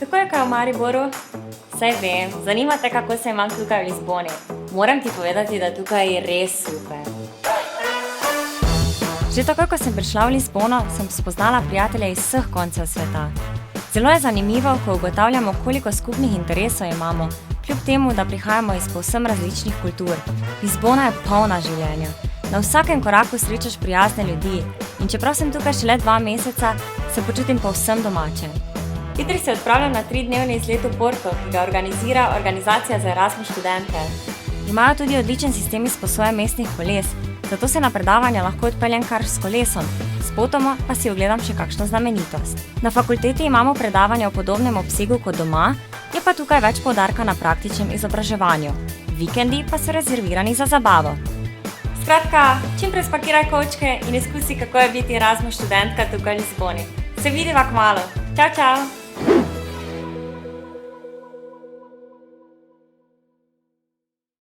Kako je kaj v Mariboru? Saj vem, zanima te, kako se imam tukaj v Lizboni. Moram ti povedati, da tukaj je res super. Že takoj, ko sem prišla v Lizbono, sem spoznala prijatelje iz vseh koncev sveta. Zelo je zanimivo, ko ugotavljamo, koliko skupnih interesov imamo, kljub temu, da prihajamo iz povsem različnih kultur. Lizbona je polna življenja. Na vsakem koraku srečaš prijazne ljudi in čeprav sem tukaj šele 2 meseca, se počutim povsem domače. Jutri se odpravljam na 3-dnevni izlet v Porto, ki ga organizira organizacija za Erasmus študente. Imajo tudi odličen sistem izposoje mestnih koles, zato se na predavanja lahko odpeljem kar s kolesom, spotoma pa si ogledam še kakšno znamenitost. Na fakulteti imamo predavanja v podobnem obsegu kot doma, je pa tukaj več poudarka na praktičnem izobraževanju. Vikendi pa so rezervirani za zabavo. Skratka, čim prej spakiraj kovčke in izkusi, kako je biti Erasmus študentka tukaj v Lizboni. Se vidiva kmalu. Čau, čau!